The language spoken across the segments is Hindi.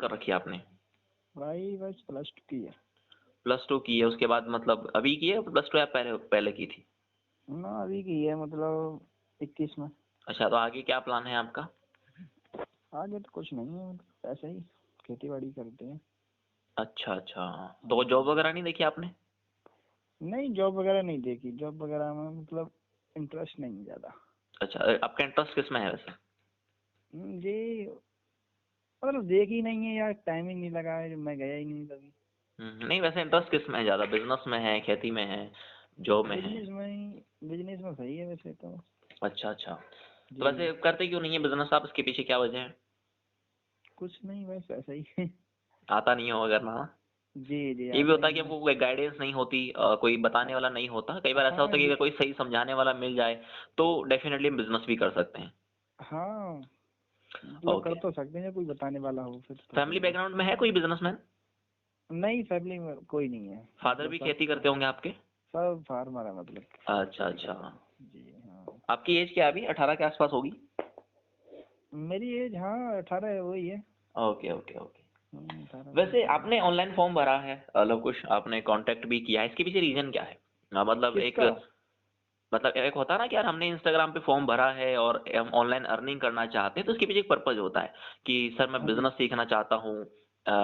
कर रखी है आपने? भाई बस +2 की है। +2 की है, उसके बाद मतलब अभी की है +2 या पहले पहले की थी? ना अभी की है, मतलब 21 में। अच्छा, तो आगे क्या प्लान है आपका? आगे तो कुछ नहीं है, मतलब ऐसे ही खेती बाड़ी करते हैं। अच्छा अच्छा, तो जॉब वगैरह नहीं देखी आपने? नहीं, जॉब वगैरह नहीं देखी, जॉब वगैरह में मतलब इंटरेस्ट नहीं ज़्यादा। अच्छा, आपका इंटरेस्ट किस में है वैसे? जी, मतलब देखी नहीं है यार, टाइम ही नहीं लगा है, मैं गया ही नहीं कभी। नहीं, वैसे इंटरेस्ट किस में है ज्यादा? बिजनेस में है, खेती में है, जॉब में है? बिजनेस में सही है वैसे तो। अच्छा अच्छा, तो जी। वैसे करते क्यों नहीं है बिजनेस आप? इसके पीछे क्या वजह है? कुछ नहीं, बस ऐसा ही है। आता नहीं हो अगर ना? जी जी, ये भी आता होता है ही कि नहीं हमको कोई गाइडेंस नहीं होती, कोई बताने वाला नहीं होता। कई बार ऐसा हाँ होता है कि अगर कोई सही समझाने वाला मिल जाए तो डेफिनेटली हम बिजनेस भी कर सकते हैं। हाँ, मतलब कर ओके। तो सकते हैं, कोई बताने वाला हो फिर तो फैमिली सही है। बैकग्राउंड में है कोई बिजनेसमैन? नहीं, फैमिली में कोई नहीं है, फादर मतलब भी सब खेती करते होंगे आपके? सब फार्मर है, मतलब अच्छा खेती अच्छा, करते हैं। जी हाँ। आपकी एज क्या है अभी? 18 के आसपास होगी? मेरी एज हाँ 18 है, वही है। Okay okay okay. 18 साल वैसे की है। आपने ऑनलाइन फॉर्म भरा है, लव कुश आपने कांटेक्ट भी किया है, इसके पीछे रीजन क्या है? मतलब एक, किसका? मतलब एक होता है ना कि यार हमने इंस्टाग्राम पे फॉर्म भरा है और हम ऑनलाइन अर्निंग करना चाहते हैं, तो उसके पीछे एक पर्पज होता है कि सर मैं हाँ जी। बिजनेस सीखना चाहता हूँ,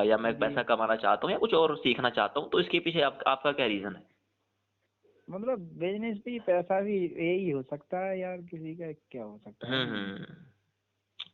या मैं जी, पैसा कमाना चाहता हूँ या कुछ और सीखना चाहता हूँ, तो इसके पीछे आपका क्या रीजन है? मतलब बिजनेस भी पैसा भी यही हो सकता है यार, किसी का क्या हो सकता है नहीं। हम्म,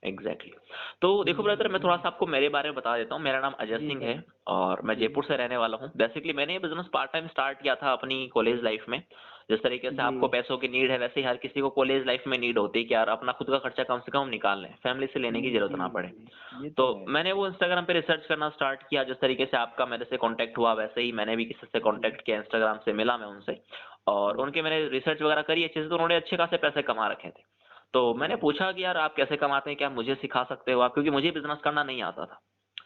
एग्जैक्टली exactly. तो देखो ब्रदर, मैं थोड़ा सा आपको मेरे बारे में बता देता हूँ। मेरा नाम अजय जी सिंह है सर। और मैं जी जयपुर से रहने वाला हूँ। बेसिकली मैंने ये बिजनेस पार्ट टाइम स्टार्ट किया था अपनी कॉलेज लाइफ में। जिस तरीके से जी। आपको पैसों की नीड है, वैसे ही हर किसी को कॉलेज लाइफ में नीड होती है कि यार अपना खुद का खर्चा कम से कम निकाल लें, फैमिली से लेने की जरूरत जी ना पड़े। जी, ये तो तो है। मैंने वो इंस्टाग्राम पे रिसर्च करना स्टार्ट किया। जिस तरीके से आपका मेरे से कांटेक्ट हुआ, वैसे ही मैंने भी किसी से जी कांटेक्ट किया, इंस्टाग्राम से मिला मैं उनसे, और जी उनके मैंने रिसर्च वगैरह करी अच्छे से, तो उन्होंने अच्छे खासे पैसे कमा रखे थे। तो मैंने जी। पूछा कि यार आप कैसे कमाते हैं, क्या मुझे सिखा सकते हो आप, क्योंकि मुझे बिजनेस करना नहीं आता था।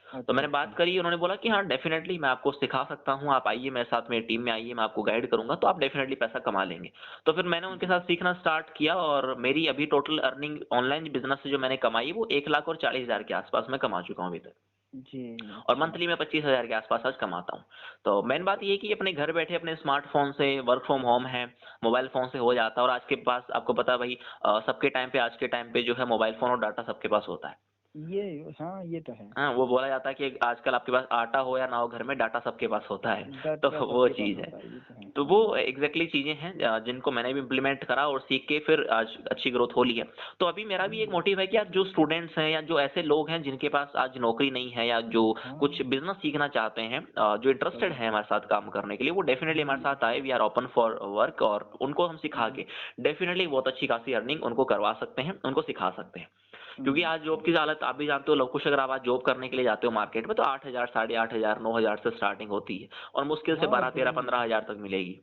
तो अच्छा मैंने बात अच्छा। करी, उन्होंने बोला कि हाँ डेफिनेटली मैं आपको सिखा सकता हूँ, आप आइए मेरे साथ, मेरी टीम में आइए, मैं आपको गाइड करूंगा, तो आप डेफिनेटली पैसा कमा लेंगे। तो फिर मैंने उनके जी साथ सीखना स्टार्ट किया और मेरी अभी टोटल अर्निंग ऑनलाइन बिजनेस से जो मैंने कमाई वो 1,40,000 के आसपास मैं कमा चुका हूँ अभी तक। जी। और अच्छा। मंथली मैं 25,000 के आसपास आज कमाता हूँ। तो मेन बात ये है कि अपने घर बैठे अपने स्मार्टफोन से वर्क फ्रॉम होम है, मोबाइल फोन से हो जाता है। और आज के पास आपको पता है भाई, सबके टाइम पे, आज के टाइम पे जो है मोबाइल फोन और डाटा सबके पास होता है। ये हाँ, ये तो है। हाँ, वो बोला जाता है कि आजकल आपके पास आटा हो या ना हो, घर में डाटा सबके पास होता है। तो डाटा वो सबके पास चीज है। होता है, ये तो है। तो वो एग्जैक्टली चीजें हैं जिनको मैंने भी इम्प्लीमेंट करा और सीख के फिर आज अच्छी ग्रोथ हो ली है। तो अभी मेरा भी एक जी मोटिव है कि यार जो स्टूडेंट्स हैं या जो ऐसे लोग हैं जिनके पास आज नौकरी नहीं है या जो कुछ हाँ बिजनेस सीखना चाहते हैं, जो इंटरेस्टेड सही। है हमारे साथ काम करने के लिए, वो डेफिनेटली हमारे जी साथ आए। We are open for work और उनको हम सिखा जी। के डेफिनेटली बहुत अच्छी खासी अर्निंग उनको करवा सकते हैं, उनको सिखा सकते हैं। क्योंकि आज अच्छा। जॉब की हालत आप भी जानते हो लव कुश, अगर आप आज जॉब करने के लिए जाते हो मार्केट में तो 8,000, 8,500, 9,000 से स्टार्टिंग होती है और मुश्किल से हाँ 12, 13, इतनी। 15,000 तक मिलेगी।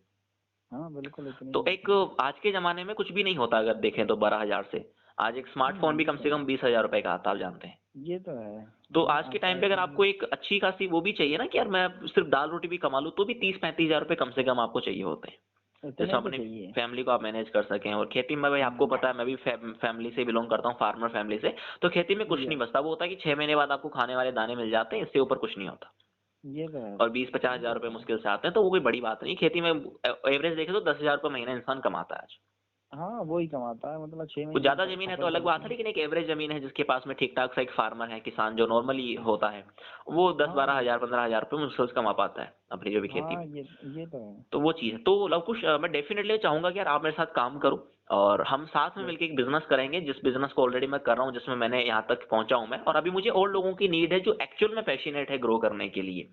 हाँ बिल्कुल, इतनी तो एक, होती है। आज के जमाने में कुछ भी नहीं होता अगर देखें तो 12,000 से। आज एक स्मार्टफोन भी ये कम तो से है। कम 20,000 रुपए का आता है, आप जानते हैं। ये तो है। तो आज के आता टाइम है पे अगर तो। आपको एक अच्छी खासी वो भी चाहिए ना कि यार मैं सिर्फ दाल रोटी भी कमा लूं, तो भी 30-35,000 रुपए कम से कम आपको चाहिए होते हैं, जिसमें इतने तो अपनी चाहिए। फैमिली को आप मैनेज कर सकें। और खेती में भाई आपको पता है, मैं भी फैमिली से बिलोंग करता हूँ, फार्मर फैमिली से। तो खेती में कुछ ये नहीं बचता, वो होता है कि 6 महीने बाद आपको खाने वाले दाने मिल जाते हैं, इससे ऊपर कुछ नहीं होता। ये तो है। और 20-50,000 रुपए मुश्किल से आते हैं, तो वो कोई बड़ी बात नहीं। खेती में एवरेज देखे तो 10,000 रुपए महीना इंसान कमाता है आज। हाँ वो ही कमाता है, मतलब छह कुछ महीने की ज्यादा जमीन है तो फसल अलग बात चलती है, है। लेकिन एक एवरेज जमीन है जिसके पास में ठीक ठाक सा एक फार्मर है, किसान जो नॉर्मली होता है, वो दस हाँ बारह हजार 15,000 रुपए मुश्किल से कमा पाता है अपनी जो भी खेती हाँ, में। ये तो है। तो वो चीज़ है। तो लव कुश, मैं डेफिनेटली चाहूंगा कि यार आप मेरे साथ काम करो और हम साथ में ये मिलकर एक बिजनेस करेंगे, जिस बिजनेस को ऑलरेडी मैं कर रहा हूँ, जिसमें मैंने यहाँ तक पहुंचा हूं मैं। और अभी मुझे और लोगों की नीड है जो एक्चुअल में पैशनेट है ग्रो करने के लिए,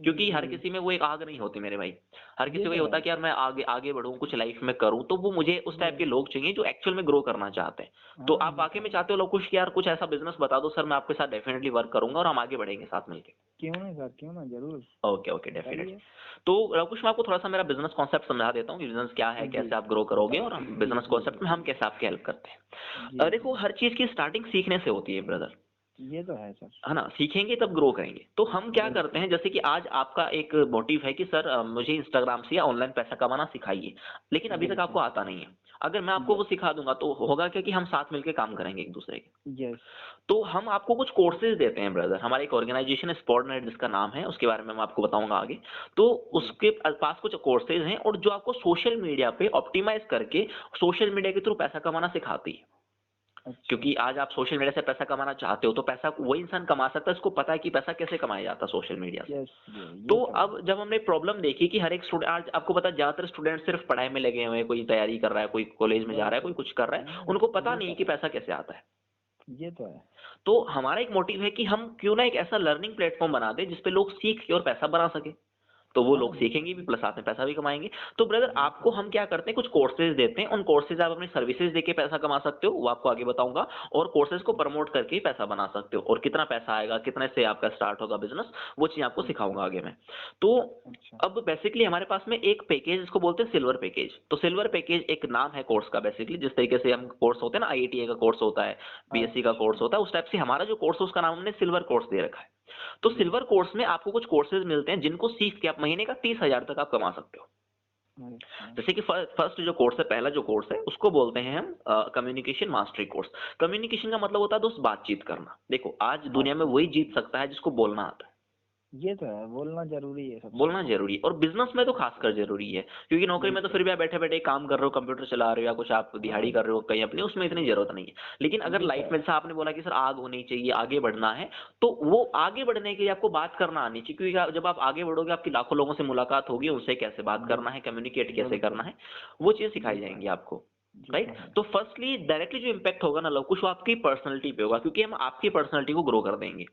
क्योंकि हर जी, किसी में वो एक आग नहीं होती मेरे भाई। हर ये किसी को ये तो होता है। है कि यार मैं आगे आगे बढ़ूं, कुछ लाइफ में करूं, तो वो मुझे उस टाइप ये के लोग चाहिए जो एक्चुअल में ग्रो करना चाहते हैं। तो हाँ, आप ये वाकई तो में है। चाहते हो लव कुश कि यार कुछ ऐसा बिजनेस बता दो सर, मैं आपके साथ डेफिनेटली वर्क करूंगा और हम आगे बढ़ेंगे साथ मिलकर। क्यों नहीं सर, क्यों ना, जरूर ओके ओके, डेफिनेटली। बताइए। तो कुछ मैं आपको थोड़ा सा मेरा बिजनेस कॉन्सेप्ट समझा देता हूँ कि बिजनेस क्या है, जी कैसे आप ग्रो करोगे, और जी बिजनेस जी कॉन्सेप्ट में हम कैसे आपकी हेल्प करते हैं। जी देखो, जी। हर चीज की स्टार्टिंग सीखने से होती है ब्रदर, ये तो है सर। है ना? सीखेंगे तब ग्रो करेंगे। तो हम क्या करते बिल्कुल। हैं, जैसे कि आज आपका एक मोटिव है कि सर मुझे इंस्टाग्राम से या ऑनलाइन पैसा कमाना सिखाइए, लेकिन अभी तक आपको बिल्कुल। आता नहीं है। अगर मैं आपको वो यस, सिखा दूंगा तो होगा क्या कि हम साथ मिलके काम करेंगे एक दूसरे के। यस। तो हम आपको कुछ कोर्सेज देते हैं ब्रदर, हमारा एक ऑर्गेनाइजेशन है स्पॉटनेट जिसका नाम है, उसके बारे में मैं आपको बताऊंगा आगे। तो जी। उसके पास कुछ कोर्सेज हैं और जो आपको सोशल मीडिया पे ऑप्टिमाइज करके सोशल मीडिया के थ्रू पैसा कमाना सिखाती है। अच्छा। क्योंकि आज आप सोशल मीडिया से पैसा कमाना चाहते हो तो पैसा वही इंसान कमा सकता है उसको पता है कि पैसा कैसे कमाया जाता है सोशल मीडिया से। यस ब्रो, तो ये तो है। अब जब हमने प्रॉब्लम देखी कि हर एक स्टूडेंट, आज आपको पता है ज्यादातर स्टूडेंट सिर्फ पढ़ाई में लगे हुए हैं, कोई तैयारी कर रहा है, कोई कॉलेज में जा रहा है, कोई बिल्कुल। कुछ कर रहा है, हाँ, उनको पता ये नहीं तो है कि है, पैसा कैसे आता है। ये तो है। तो हमारा एक मोटिव है कि हम क्यों ना एक ऐसा लर्निंग प्लेटफॉर्म बना दें जिसपे लोग सीख के और पैसा बना सके। तो वो हाँ, लोग ये तो सीखेंगे भी है, प्लस साथ में पैसा भी कमाएंगे। तो ब्रदर ये तो आपको है। हम क्या करते हैं, कुछ कोर्सेज देते हैं, उन कोर्सेज आप अपनी सर्विसेज देके पैसा कमा सकते हो, वो आपको आगे बताऊंगा। और कोर्सेज को प्रमोट करके ही पैसा बना सकते हो, और कितना पैसा आएगा, कितने से आपका स्टार्ट होगा बिजनेस, वो चीज आपको अच्छा, सिखाऊंगा आगे मैं। तो अच्छा। अब बेसिकली हमारे पास में एक पैकेज, इसको बोलते हैं सिल्वर पैकेज। तो सिल्वर पैकेज एक नाम है कोर्स का, बेसिकली जिस तरीके से हम कोर्स होते हैं ना, आईआईटी का कोर्स होता है, बीएससी का कोर्स अच्छा, होता है, उस टाइप से हमारा जो कोर्स है उसका नाम हमने सिल्वर कोर्स दे रखा है। तो यस। सिल्वर कोर्स में आपको कुछ कोर्सेज मिलते हैं जिनको सीख के आप महीने का 30,000 तक आप कमा सकते हो। अच्छा, जैसे कि फर्स्ट जो कोर्स है, पहला जो कोर्स है उसको बोलते हैं हम कम्युनिकेशन मास्टरी कोर्स। कम्युनिकेशन का मतलब होता है दोस्त बातचीत करना। देखो आज दुनिया में बातचीत वही जीत करना। सकता है जिसको बोलना आता है। ये तो है, बोलना ज़रूरी है सबसे बोलना पहले। जरूरी है, और बिजनेस में तो खासकर जरूरी है, क्योंकि नौकरी में तो बिल्कुल, फिर भी आप बैठे बैठे काम कर रहे हो, कंप्यूटर चला रहे हो या कुछ आप हाँ, दिहाड़ी कर रहे हो कहीं अपनी, उसमें इतनी जरूरत नहीं है। लेकिन अगर ये तो लाइफ में है। जैसा आपने बोला कि सर आग होनी चाहिए, आगे बढ़ना है, तो वो आगे बढ़ने के लिए आपको बात करना आनी चाहिए, क्योंकि जब आप आगे बढ़ोगे आपकी लाखों लोगों से मुलाकात होगी, उनसे कैसे बात करना बिल है, कम्युनिकेट कैसे करना बिल्कुल, है, वो चीजें ये सिखाई तो जाएंगी है, आपको। ये तो राइट। है। तो फर्स्टली डायरेक्टली जो इम्पैक्ट होगा ना लव कुश, वो आपकी पर्सनैलिटी पे होगा, क्योंकि हम आपकी पर्सनैलिटी को ग्रो कर देंगे।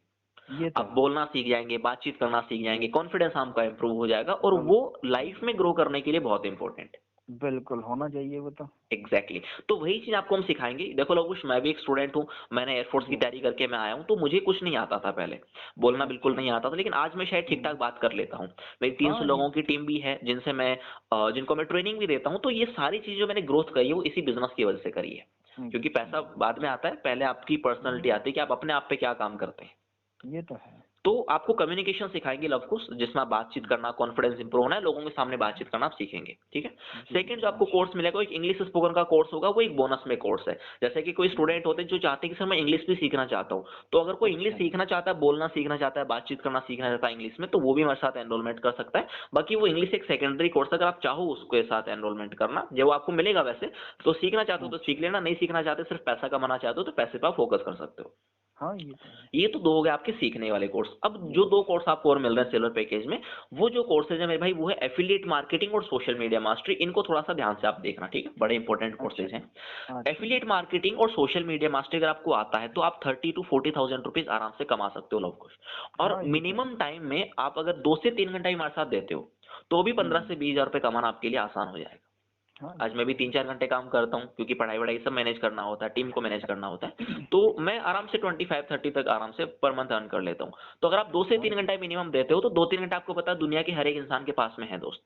ये तो आप है। बोलना सीख जाएंगे, बातचीत करना सीख जाएंगे, यस, कॉन्फिडेंस आपका इंप्रूव हो जाएगा, और बिल वो लाइफ में ग्रो करने के लिए बहुत इंपॉर्टेंट है। बिल्कुल होना चाहिए वो तो। एग्जैक्टली तो वही चीज आपको हम सिखाएंगे। देखो लोगोश, मैं भी एक स्टूडेंट हूँ, मैंने एयरफोर्स की जी, तैयारी करके मैं आया हूँ, तो मुझे कुछ नहीं आता था पहले, बोलना बिल्कुल अच्छा। नहीं आता था, लेकिन आज मैं शायद ठीक ठाक हुँ, बात कर लेता हूँ। मेरी 300 हाँ, ये लोगों की टीम भी है जिनसे मैं जिनको मैं ट्रेनिंग भी देता हूँ। तो ये सारी चीजें जो मैंने ग्रोथ करी है वो इसी बिजनेस की वजह से करी है। क्योंकि अच्छा, पैसा बाद में आता है, पहले आपकी पर्सनैलिटी हाँ, आती है कि आप अपने आप पे क्या काम करते हैं। ये तो है। तो आपको कम्युनिकेशन सिखाएंगे लव कुश, जिसमें आप बातचीत करना, कॉन्फिडेंस इंप्रूव होना है, लोगों के सामने बातचीत करना आप सीखेंगे। ठीक है। जी, सेकंड जो आपको अच्छा, कोर्स मिलेगा, वो एक इंग्लिश स्पोकन का कोर्स होगा, वो एक बोनस में कोर्स है। जैसे कि कोई जी, स्टूडेंट होते हैं जो चाहते हैं कि सर मैं इंग्लिश भी सीखना चाहता हूँ, तो अगर कोई इंग्लिश अच्छा, सीखना चाहता है, बोलना सीखना चाहता है, बातचीत करना सीखना चाहता है इंग्लिश में, तो वो भी हमारे साथ एनरोलमेंट कर सकता है। बाकी वो इंग्लिश एक सेकेंडरी कोर्स, अगर आप चाहो उसके साथ एनरोलमेंट करना, जो आपको मिलेगा वैसे, तो सीखना चाहते हो तो सीख अच्छा, लेना, नहीं सीखना चाहते सिर्फ पैसा कमाना चाहते हो तो पैसे पर फोकस कर सकते हो। हाँ, ये तो है। ये तो दो हो गए आपके सीखने वाले कोर्स। अब जो दो कोर्स आपको और मिल रहे हैं सिल्वर पैकेज में, वो जो कोर्सेज है मेरे भाई, वो है एफिलिएट मार्केटिंग और सोशल मीडिया मास्टरी। इनको थोड़ा सा ध्यान से आप देखना, ठीक है, बड़े इंपॉर्टेंट अच्छा कोर्सेज हैं। जी, अच्छा जी, एफिलिएट मार्केटिंग और सोशल मीडिया मास्टरी अगर आपको आता है तो आप 30 to 40,000 रुपीज आराम से कमा सकते हो लव कुश। और हाँ, ये तो है। मिनिमम टाइम में आप अगर 2 से 3 घंटा ही हमारे साथ देते हो, तो भी 15 से 20 हजार रुपए कमाना आपके लिए आसान हो जाएगा। हाँ, आज ये मैं भी तो है। 3-4 घंटे काम करता हूँ, क्योंकि पढ़ाई वढ़ाई सब मैनेज करना होता है, टीम को मैनेज करना होता है। तो मैं आराम से 25-30 तक आराम से पर मंथ अर्न कर लेता हूँ। तो अगर आप दो से हाँ, तीन घंटा मिनिमम देते हो, तो 2-3 घंटा आपको पता है दुनिया के हर एक इंसान के पास में है दोस्त।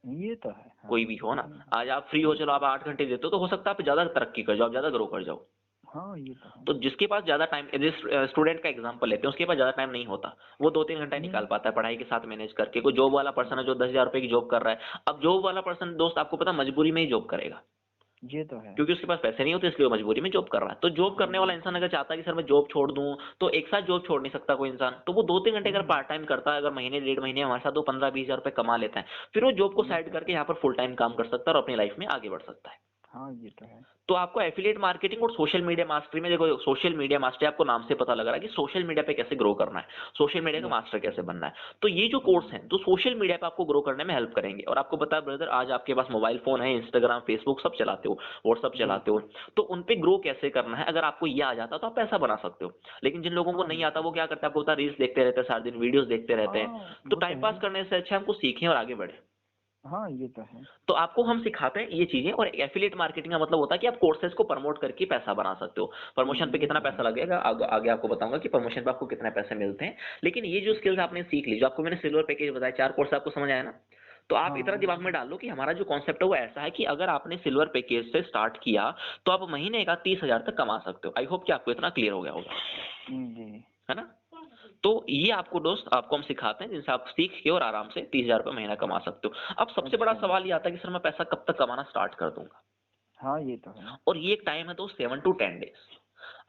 ये तो है, हाँ, कोई भी हो ना। ये आज आप फ्री हो, चलो आप 8 घंटे देते हो, तो हो सकता है आप ज्यादा तरक्की कर जाओ, ज्यादा ग्रो कर जाओ। हाँ, ये तो है। तो जिसके पास ज्यादा टाइम, जिस स्टूडेंट का एग्जांपल लेते हैं, उसके पास ज्यादा टाइम नहीं होता, वो 2-3 घंटा हुँ, निकाल पाता है पढ़ाई के साथ मैनेज करके। कोई जॉब वाला पर्सन है जो 10,000 रुपए की जॉब कर रहा है, अब जॉब वाला पर्सन दोस्त आपको पता मजबूरी में ही जॉब करेगा, ये तो है। क्योंकि उसके पास पैसे नहीं होते, इसलिए वो मजबूरी में जॉब कर रहा है। तो जॉब करने वाला इंसान बिल्कुल। अगर चाहता है कि सर मैं जॉब छोड़ दूं, तो एक साथ जॉब छोड़ नहीं सकता कोई इंसान, तो वो 2-3 घंटे अगर हुँ, पार्ट टाइम करता है, अगर महीने 1.5 महीने हमारे साथ, तो 15-20 हजार रुपए कमा लेता है। फिर वो जॉब को ये साइड तो करके है। यहाँ पर फुल टाइम काम कर सकता है और अपनी लाइफ में आगे बढ़ सकता है। हाँ, ये तो है। तो आपको एफिलिएट मार्केटिंग और सोशल मीडिया मास्टरी में, देखो सोशल मीडिया मास्टरी आपको नाम से पता लग रहा है कि सोशल मीडिया पे कैसे ग्रो करना है, सोशल मीडिया का यस, मास्टर कैसे बनना है। तो ये जो कोर्स हुँ, हैं तो सोशल मीडिया पे आपको ग्रो करने में हेल्प करेंगे। और आपको पता है ब्रदर, आज आपके पास मोबाइल फोन है, इंस्टाग्राम फेसबुक सब चलाते हो, व्हाट्सअप चलाते हो, बिल्कुल। तो उन पे ग्रो कैसे करना है, अगर आपको ये आ जाता तो आप पैसा बना सकते हो। लेकिन जिन लोगों को हाँ, नहीं ये आता, तो वो है। क्या करते हैं, आपको पता है रील्स देखते रहते हैं, सारा दिन वीडियोस देखते रहते हैं। हाँ, तो वो तो टाइम है पास ही। करने से अच्छा हमको सीखें और आगे बढ़े। हाँ, ये तो है। तो आपको हम सिखाते हैं ये चीजें। और एफिलिएट मार्केटिंग का मतलब होता है कि आप कोर्सेज को प्रमोट करके पैसा बना सकते हो। प्रमोशन पे ये कितना तो पैसा है। लगेगा आगे आपको बताऊंगा कि प्रमोशन पे आपको कितने पैसे मिलते हैं। लेकिन ये जो स्किल्स अच्छा। आपने सीख ली, जो आपको मैंने सिल्वर पैकेज बताया, 4 कोर्स आपको समझ आया ना। तो आप इतना हाँ, दिमाग में डाल लो कि हमारा जो कॉन्सेप्ट है वो ऐसा है कि अगर आपने सिल्वर पैकेज से स्टार्ट किया, तो आप महीने का 30,000 तक कमा सकते हो। आई होप कि आपको इतना क्लियर हो गया होगा, जी। है ना। तो ये आपको दोस्त, आपको हम सिखाते हैं जिनसे आप सीख के और आराम से 30,000 रुपये महीना कमा सकते हो। अब सबसे बड़ा अच्छा जी। सवाल ये आता है कि सर मैं पैसा कब तक कमाना स्टार्ट कर दूंगा। हाँ ये तो है। और ये एक टाइम है दोस्त 7 टू 10 डेज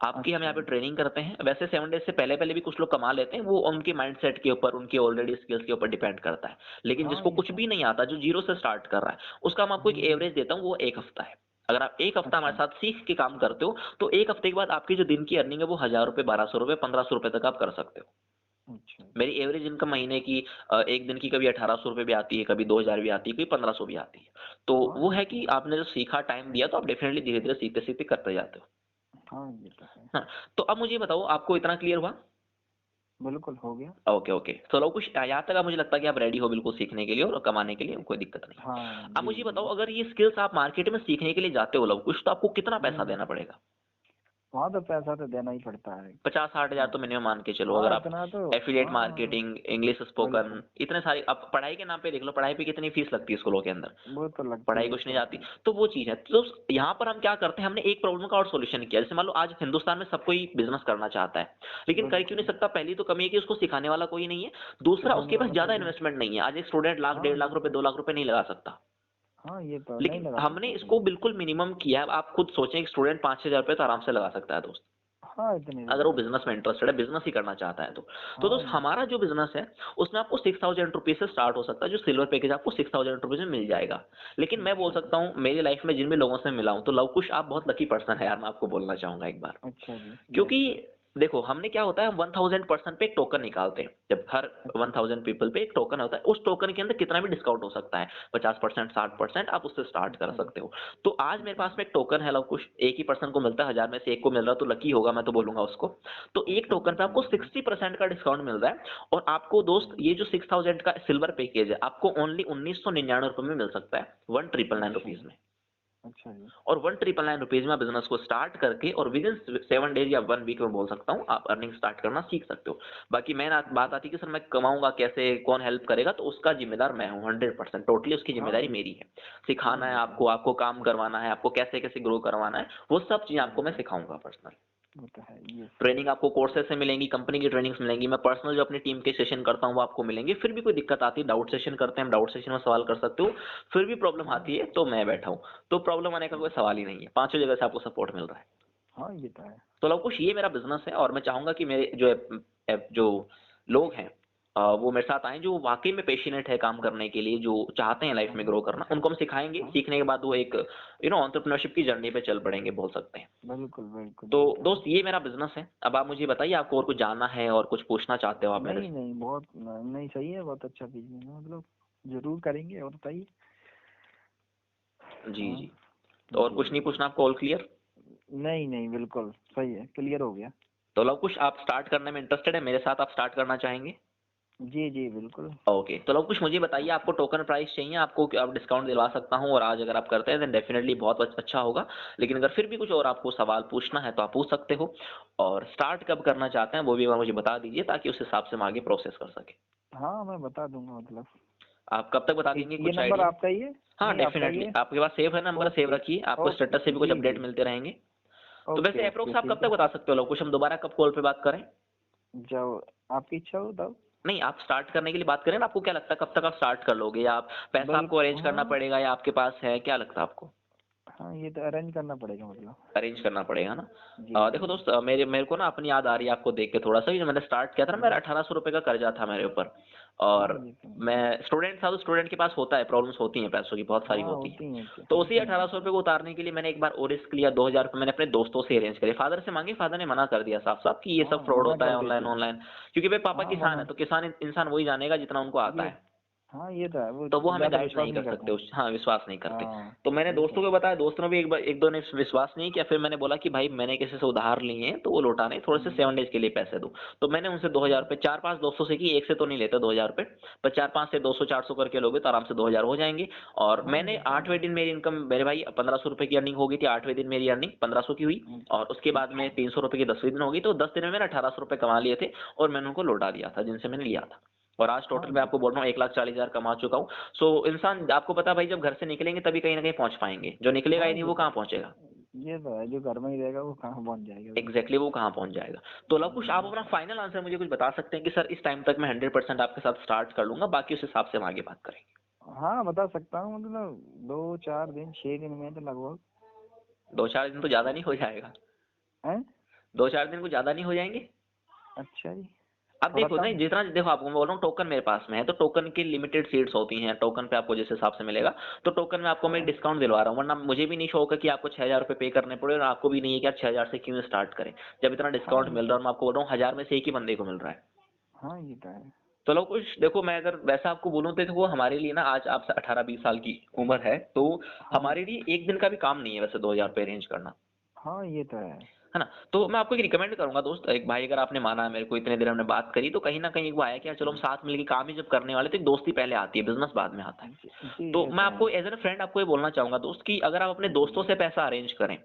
आपकी, हम अच्छा यहाँ पे जी। ट्रेनिंग करते हैं। वैसे 7 डेज से पहले-पहले भी कुछ लोग कमा लेते हैं, वो उनके माइंडसेट के ऊपर, उनके ऑलरेडी स्किल्स के ऊपर डिपेंड करता है। लेकिन हाँ जिसको ये कुछ तो है। भी नहीं आता, जो ज़ीरो से स्टार्ट कर रहा है, उसका मैं आपको एक एवरेज देता हूँ, वो 1 हफ्ता है। अगर आप 1 हफ्ता हमारे अच्छा। साथ सीख के काम करते हो, तो 1 हफ्ते के बाद आपकी जो दिन की अर्निंग है, वो ₹1000, ₹1200, ₹1500 तक आप कर सकते हो। अच्छा जी। मेरी एवरेज इनकम महीने की 1 दिन की कभी ₹1800 भी आती है, कभी 2000 भी आती है, कभी 1500 भी आती है। तो हाँ वो ये है तो कि है। आपने जो सीखा, टाइम दिया, तो आप डेफिनिटली धीरे-धीरे सीखते-सीखते करते जाते हो। हाँ ये तो है। हाँ, तो अब मुझे ये बताओ, आपको इतना क्लियर हुआ? बिल्कुल हो गया। Okay, okay. तो लोग कुछ यहाँ तक अब मुझे लगता है कि आप रेडी हो बिल्कुल सीखने के लिए और कमाने के लिए, कोई दिक्कत नहीं। हाँ अब जी मुझे ये बताओ, जी। अगर ये स्किल्स आप मार्केट में सीखने के लिए जाते हो लव कुश, तो आपको कितना पैसा हम्म। देना पड़ेगा? वहाँ तो पैसा तो देना ही पड़ता है। 50-60 हज़ार हाँ। तो मिनिमम मान के चलो। अगर हाँ आप इतना तो। एफिलिएट हाँ मार्केटिंग, इंग्लिश स्पोकन, बिल्कुल। इतने सारे, अब पढ़ाई के नाम पे देख लो, पढ़ाई पे कितनी फीस लगती है स्कूलों के अंदर। वो तो लगती पढ़ाई है कुछ नहीं तो जाती। है। तो वो चीज़ है। तो यहाँ पर हम क्या करते हैं, हमने एक प्रॉब्लम का और सॉल्यूशन किया। जैसे मान लो आज हिंदुस्तान में सब कोई बिज़नेस करना चाहता है, लेकिन कर क्यों नहीं बिल्कुल। सकता? पहली तो कमी है कि उसको सिखाने वाला कोई नहीं है। दूसरा, सिखाने उसके पास वाला ज़्यादा कोई नहीं। इन्वेस्टमेंट नहीं है। आज एक स्टूडेंट लाख, हाँ डेढ़ लाख ये रुपए, तो। 2 लाख रुपए नहीं लगा सकता। हाँ ये तो नहीं लेकिन लगा हमने सकता इसको सही। बिल्कुल मिनिमम किया है। आप खुद सोचें, एक स्टूडेंट 5-6 हज़ार रुपए तो आराम से लगा सकता है दोस्त। हाँ इतने तो अगर वो लगा बिज़नेस सकता में है। इंटरेस्टेड है, बिज़नेस ही करना चाहता है तो। तो हाँ दोस्त, ये तो हमारा है। जो बिज़नेस है, उसमें आपको ₹6000 से स्टार्ट हो सकता है, जो सिल्वर पैकेज आपको ₹6000 में मिल जाएगा। लेकिन मैं बोल अच्छा जी। सकता हूँ, मेरी लाइफ में जिन भी लोगों से मिला हूँ, तो लव कुश, आप बहुत लकी पर्सन है यार, मैं आपको बोलना चाहूँगा एक बार। अच्छा जी। क्योंकि यस। देखो, हमने क्या होता है, हम 1000 पर्सन पे एक टोकन निकालते हैं। जब हर अच्छा। 1000 पीपल पे एक टोकन होता है, उस टोकन के अंदर कितना भी डिस्काउंट हो सकता है, 50%, 60%, आप उससे स्टार्ट कर अच्छा जी। सकते हो। तो आज मेरे अच्छा पास जी। में एक टोकन है लव कुश, एक ही पर्सन को मिलता है, 1000 में से एक को मिल रहा है, तो लकी होगा, मैं तो बोलूँगा उसको। तो एक अच्छा टोकन जी पे आपको समझ गया। 60% का डिस्काउंट मिल रहा है। और आपको दोस्त, ये जो 6000 का सिल्वर पैकेज है, आपको ओनली ₹1999 में मिल सकता है, अच्छा ₹1999 जी। में। अच्छा जी। और ₹1999 में आप बिज़नेस को स्टार्ट करके, और विदिन 7 डेज़ या 1 वीक में बोल सकता हूँ, आप अर्निंग स्टार्ट करना सीख सकते हो। बाकी मेन बात आती है कि सर मैं कमाऊँगा कैसे, कौन हेल्प करेगा? तो उसका ज़िम्मेदार मैं हूँ 100%, टोटली उसकी हाँ ज़िम्मेदारी ये। मेरी है। हाँ सिखाना है ये तो आपको, है। आपको काम करवाना है, आपको कैसे-कैसे ग्रो करवाना है, वो सब चीज़ें आपको मैं बिल्कुल। सिखाऊँगा पर्सनल। वो तो है। यस। ट्रेनिंग आपको कोर्सेज़ से मिलेंगी, कंपनी की ट्रेनिंग्स मिलेंगी, मैं पर्सनल जो अपनी टीम के सेशन करता हूँ, वो आपको मिलेंगे। फिर भी कोई दिक्कत आती है, डाउट सेशन करते हैं हम, डाउट सेशन में सवाल कर सकते हो। फिर भी प्रॉब्लम हाँ। आती है, तो मैं बैठा हूँ। तो प्रॉब्लम आने का कोई सवाल ही नहीं है, पाँचों जगह से आपको सपोर्ट मिल रहा है। हाँ ये तो है। तो लवकुश, ये मेरा बिज़नेस है, और मैं चाहूँगा कि मेरे जो जो लोग हैं, वो मेरे साथ आएँ, जो वाक़ई में पैशनेट है काम करने के लिए, जो चाहते हैं लाइफ़ में हाँ। ग्रो करना, उनको हम सिखाएँगे। हाँ सीखने के बाद वो एक एंटरप्रेन्योरशिप की जर्नी पे चल पड़ेंगे, बोल सकते हैं। बिल्कुल बिल्कुल तो ये तो है। दोस्त, ये मेरा बिज़नेस है। अब आप मुझे बताइए, आपको और कुछ जानना है और कुछ पूछना चाहते हो आप मेरे नहीं से? नहीं बहुत नहीं सही है। बहुत अच्छा बिजनेस है मतलब। जरूर करेंगे। और बताइए। जी, हाँ जी। तो और जी कुछ नहीं जी। पूछना आपको, ऑल क्लियर? नहीं नहीं बिल्कुल सही है। क्लियर हो गया। तो लवकुश, आप स्टार्ट करने में इंटरेस्टेड है? मेरे साथ आप स्टार्ट करना चाहेंगे? जी जी बिल्कुल। ओके, तो लवकुश, मुझे बताइए, आपको टोकन प्राइस चाहिए? आपको अब डिस्काउंट दिलवा सकता हूँ, और आज अगर आप करते हैं देन डेफिनिटली बहुत अच्छा होगा। लेकिन अगर फिर भी कुछ और आपको सवाल पूछना है, तो आप पूछ सकते हो। और स्टार्ट कब करना चाहते हैं, वो भी एक बार मुझे बता दीजिए, ताकि उस हिसाब से हम आगे प्रोसेस कर सकें। हाँ मैं बता दूंगा मतलब। आप कब तक बता एक देंगे, ये कुछ नंबर आइडिया? आपका ही है। हाँ, नहीं आपका ही डेफिनिटली है। आपके पास सेव है नंबर, सेव ओके। रखिए, आपको ओके स्टेटस से भी कुछ जी अपडेट जी। मिलते रहेंगे। तो ओके वैसे ओके अप्रोक्स आप कब ठीक तक है। बता सकते हो लवकुश, हम दोबारा कब कॉल पे बात करें? जब आपकी इच्छा हो तब। नहीं, आप स्टार्ट करने के लिए बात करें ना, आपको क्या लगता है कब तक आप स्टार्ट कर लोगे, या आप पैसा आपको बिल्कुल अरेंज करना हाँ। पड़ेगा, या आपके पास है, क्या लगता है आपको? हाँ ये तो अरेंज करना पड़ेगा मतलब। अरेंज करना पड़ेगा ना। जी जी देखो जी। दोस्त, मेरे मेरे को ना अपनी याद आ रही है आपको देख के थोड़ा सा, कि जब मैंने स्टार्ट किया था ना, मेरा हम्म। ₹1800 का कर्जा था मेरे ऊपर। हाँ और ये तो है। मैं स्टूडेंट था, तो स्टूडेंट के पास होता है, प्रॉब्लम्स होती हैं, पैसों की बहुत सारी हाँ होती हैं। होती हैं होती तो हैं। उसी ₹1800 को उतारने के लिए मैंने एक बार और रिस्क लिया, ₹2000 मैंने अपने दोस्तों से अरेंज करे, फादर से मांगे, फादर ने मना कर दिया साफ साफ कि ये हाँ सब फ्रॉड मना होता कर है, देते ऑनलाइन हैं। ऑनलाइन। क्योंकि मेरे पापा हाँ किसान मना। है, तो किसान इंसान वही जानेगा जितना उनको आता ये। है। हाँ ये तो है। वो तो वो हमें ज्यादा गाइड विश्वास नहीं कर नहीं करते सकते हैं। उस, हाँ, विश्वास नहीं करते। हाँ तो मैंने दोस्तों बिल्कुल। को बताया, दोस्तों ने भी एक दो ने विश्वास नहीं किया। फिर मैंने बोला कि भाई, मैंने किसी से उधार लिए हैं, तो वो लौटाने, थोड़े से हम्म। 7 डेज के लिए पैसे दो। तो मैंने उनसे ₹2000, 4-5 दोस्तों से की, एक से तो नहीं लेते ₹2000, पर 4-5 से 200-400 करके लोगे तो आराम से 2000 हो जाएंगे। और हाँ मैंने ये तो 8वें दिन मेरी इनकम, मेरे भाई, ₹1500 की अर्निंग हो गई थी। 8वें दिन मेरी अर्निंग 1500 की हुई। है। और उसके बाद में अच्छा। ₹300 की 10वें दिन हो गई, तो 10 दिन में मैंने ₹1800 कमा लिए थे। और मैंने उनको लौटा दिया था जिनसे मैंने लिया था। और आज हाँ टोटल मैं ये आपको तो बोल है। रहा हूँ 1,40,000 कमा चुका हूँ। सो इंसान, आपको पता है भाई, जब घर से निकलेंगे तभी कहीं ना कहीं पहुंच पाएंगे, जो निकलेगा ही हाँ नहीं ये वो तो कहाँ है। पहुंचेगा? ये तो है। जो घर में ही रहेगा वो कहाँ पहुंच जाएगा बिल्कुल। एग्जैक्टली, वो कहाँ पहुंच जाएगा? तो लव कुछ, आप ये अपना तो है। फाइनल आंसर मुझे कुछ बता सकते हैं कि सर इस टाइम तक मैं 100% आपके साथ स्टार्ट कर लूंगा, बाकी उस हिसाब से हम आगे बात करेंगे। हाँ बता सकता हूँ मतलब 2-4 दिन 6 दिन में तो लगभग। 2-4 दिन तो ज़्यादा नहीं हो जाएगा? हैं? 2-4 दिन कुछ ज़्यादा नहीं हो जाएँगे? अच्छा जी, अब थोड़ा देखो नहीं कम। जितना देखो आपको मैं बोल रहा हूँ टोकन मेरे पास में है, तो टोकन की लिमिटेड सीट्स होती हैं, टोकन पे आपको जिस हिसाब से मिलेगा, तो टोकन में आपको मैं हाँ, डिस्काउंट दिलवा रहा हूँ, वरना मुझे भी नहीं शौक है कि आपको 6,000 रुपए पे करने पड़े और आपको भी नहीं है कि आप 6,000 से क्यों स्टार्ट करें, जब इतना हाँ डिस्काउंट ये मिल रहा है तो और मैं आपको बोल रहा हूँ 1000 में से 1 ही बंदे को मिल रहा है। हाँ, ये तो है। तो लोग कुछ देखो मैं अगर वैसा आपको बोलूँ तो देखो हमारे लिए ना आज आप 18-20 साल की उम्र है, तो हाँ, हमारे लिए 1 दिन का भी काम नहीं है वैसे 2000 पे अरेंज करना। हाँ ये तो है। है ना? तो मैं आपको एक रिकमेंड करूँगा दोस्त, एक भाई अगर आपने माना मेरे को इतने देर हमने बात करी तो कहीं न कहीं एक वो आया कि यार चलो हम जी, साथ मिलके काम ही जब करने वाले तो एक दोस्ती पहले आती है, बिज़नेस बाद में आता है। जी तो ये मैं तो है। आपको एज़ एन फ्रेंड आपको ये बोलना चाहूँगा दोस्त कि अगर आप अपने दोस्तों जी, से पैसा अरेंज करें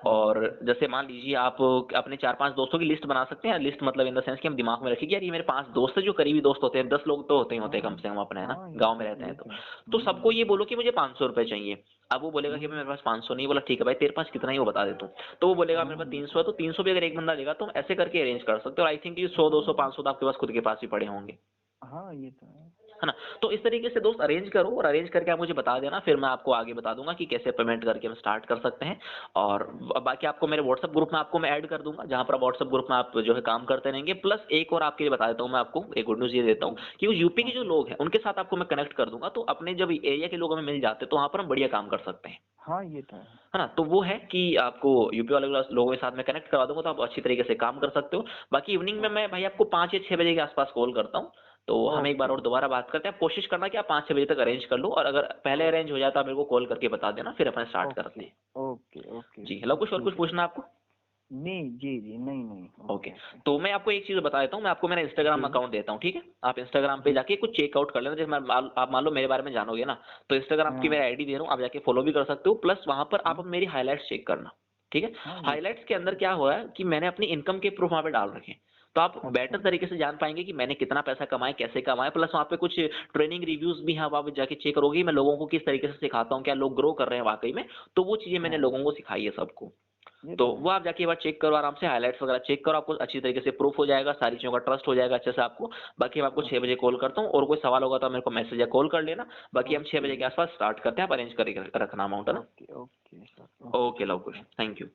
और हाँ, जैसे मान लीजिए आप अपने 4-5 दोस्तों की लिस्ट बना सकते हैं, लिस्ट मतलब इन द सेंस कि हम दिमाग में रखें कि यार ये मेरे 5 दोस्त हैं जो करीबी दोस्त होते हैं, 10 लोग तो होते ही होते हैं कम हाँ, से कम अपने, है ना? हाँ गाँव में रहते हैं ये तो। तो तो जी, सबको ये बोलो कि मुझे ₹500 चाहिए। अब वो बोलेगा कि भाई हुँ, मेरे पास 500 नहीं, बोला ठीक है भाई तेरे पास कितना है वो बता देता हूँ। तो वो बोलेगा मेरे हाँ पास ये 300 तो है, तो 300 भी अगर एक बंदा देगा तो हम ऐसे करके अरेंज कर सकते हो और आई थिंक ये 100, 200, हाँ, 500 तो आपके पास खुद के पास ही पड़े होंगे। हाँ ये तो है। है ना? तो इस तरीके से दोस्त अरेंज करो और अरेंज करके आप मुझे बता देना, फिर मैं आपको आगे बता दूँगा कि कैसे पेमेंट करके हम स्टार्ट कर सकते हैं और बाकी आपको मेरे व्हाट्सएप ग्रुप में आपको मैं ऐड कर दूँगा, जहाँ पर आप व्हाट्सएप ग्रुप में आप जो है काम करते रहेंगे। प्लस एक और आपके लिए बता देता हूँ मैं आपको, एक गुड न्यूज़ ये देता हूँ जी, कि वो यूपी के हाँ, जो लोग हैं, उनके साथ आपको मैं कनेक्ट कर दूँगा, तो अपने जब एरिया के लोग हमें मिल जाते हैं, तो वहाँ पर हम बढ़िया काम कर सकते हैं। हाँ ये तो है। है ना? तो वो है कि आपको यूपी वाले लोगों के साथ मैं कनेक्ट करवा दूँगा, तो आप अच्छी तरीके से काम कर सकते हो। बाकी इवनिंग में ओ मैं भाई आपको 5 या 6 बजे के आस-पास कॉल करता हूँ। तो हम एक बार ओके, और दोबारा बात करते हैं। आप कोशिश करना कि आप 5-6 बजे तक अरेंज कर लो और अगर पहले अरेंज हो जाए तो आप मेरे को कॉल करके बता देना, फिर अपन स्टार्ट ओके, करते हैं। ओके, ओके, जी, हेलो कुछ और कुछ ठीक है। पूछना है आपको? नहीं, जी, जी, नहीं, नहीं, ओके, ओके, ओके। तो मैं आपको एक चीज़ बता देता हूँ, मैं आपको मेरा इंस्टाग्राम जी, अकाउंट देता हूँ, ठीक है? आप इंस्टाग्राम पे जी, जाके कुछ चेकआउट कर लेना, जैसे मैं आप मान लो मेरे बारे में जानोगे ना, तो इंस्टाग्राम की हाँ, मैं आईडी दे रहा हूँ, आप जाके फॉलो भी कर सकते हो, प्लस वहाँ पर आप हाँ, अब मेरी हाइलाइट्स चेक करना, ठीक है? हाँ, ये हाइलाइट्स के अंदर क्या हुआ है कि मैंने अपनी इनकम के प्रूफ वहाँ पे डाल रखे हैं, तो आप अच्छा, बेटर तरीके से जान पाएँगे कि मैंने कितना पैसा कमाया, कैसे कमाया, प्लस वहाँ पे कुछ ट्रेनिंग रिव्यूज़ भी हैं, अब आप जाके चेक करोगे, मैं लोगों को किस तरीके से सिखाता हूँ, क्या लोग ग्रो कर रहे हैं वाक़ई में, तो वो चीज़ें मैंने हाँ, लोगों को सिखाई है सबको। ये तो तो है। वो आप जाके एक बार चेक करो आराम से, हाइलाइट्स वगैरह चेक करो, आपको अच्छी तरीके से प्रूफ हो जाएगा, सारी चीज़ों का ट्रस्ट हो जाएगा अच्छे से आपको। बाकी मैं आपको 6 ओके, बजे कॉल करता हूँ और कोई सवाल होगा तो आप मेरे को मैसेज या कॉल कर लेना। बाकी हम 6 ओके, बजे के आस-पास स्टार्ट करते हैं, आप अरेंज करके रखना अमाउंट, है ना? Okay, okay sir, okay, okay love Kush, thank you.